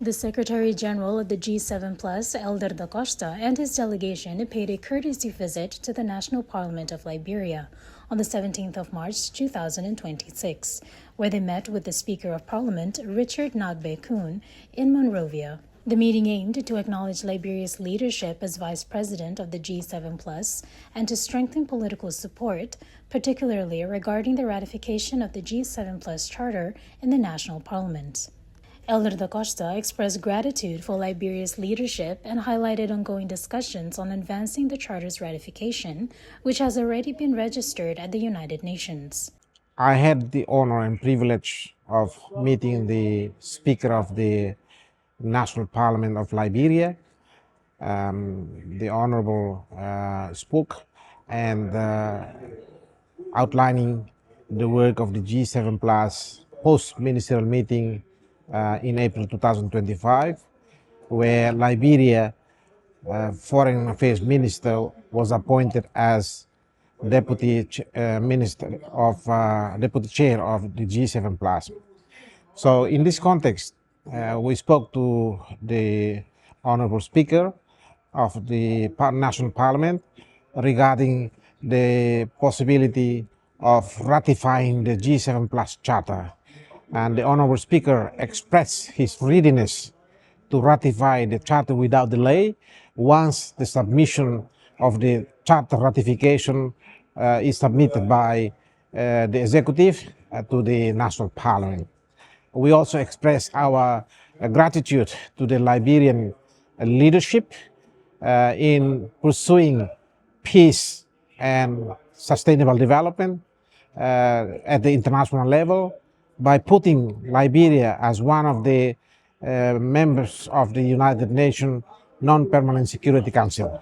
The Secretary-General of the G7 Plus, Elder da Costa, and his delegation paid a courtesy visit to the National Parliament of Liberia on the 17th of March 2026, where they met with the Speaker of Parliament, Richard Nagbe Kun, in Monrovia. The meeting aimed to acknowledge Liberia's leadership as Vice President of the G7 Plus and to strengthen political support, particularly regarding the ratification of the G7 Plus Charter in the National Parliament. Elder da Costa expressed gratitude for Liberia's leadership and highlighted ongoing discussions on advancing the Charter's ratification, which has already been registered at the United Nations. I had the honor and privilege of meeting the Speaker of the National Parliament of Liberia. The Honorable spoke and outlining the work of the G7 Plus post-ministerial meeting in April 2025, where Liberia Foreign Affairs Minister was appointed as Deputy Chair of the G7 Plus. So in this context, we spoke to the Honorable Speaker of the National Parliament regarding the possibility of ratifying the G7 Plus Charter. And the Honorable Speaker expressed his readiness to ratify the Charter without delay once the submission of the Charter ratification is submitted by the Executive to the National Parliament. We also express our gratitude to the Liberian leadership in pursuing peace and sustainable development at the international level by putting Liberia as one of the members of the United Nations Non-Permanent Security Council.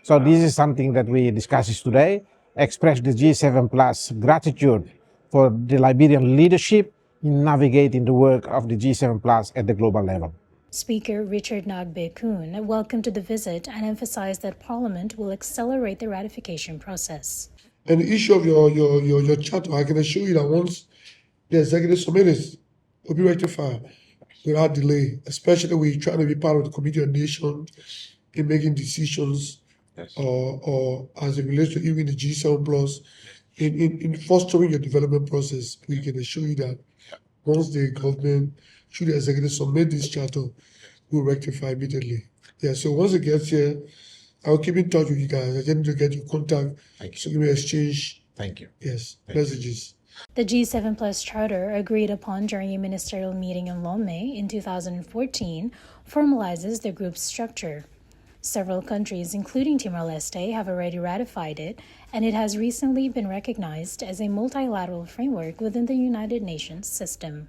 So this is something that we discussed today. Express the G7 Plus gratitude for the Liberian leadership in navigating the work of the G7 Plus at the global level. Speaker Richard Nagbe Kun welcomed the visit and emphasized that Parliament will accelerate the ratification process. And the issue of your charter, I can assure you that once the executive submits, will be rectified without delay, especially when you're trying to be part of the Committee of Nations in making decisions, yes, or as it relates to even the G7 Plus, in fostering your development process. We can assure you that once the government, should the executive submit this charter, we'll rectify immediately. Yeah, so once it gets here, I'll keep in touch with you guys. I need to get your contact so we may exchange. Thank you. Yes, messages. The G7 Plus Charter, agreed upon during a ministerial meeting in Lomé in 2014, formalizes the group's structure. Several countries, including Timor-Leste, have already ratified it, and it has recently been recognized as a multilateral framework within the United Nations system.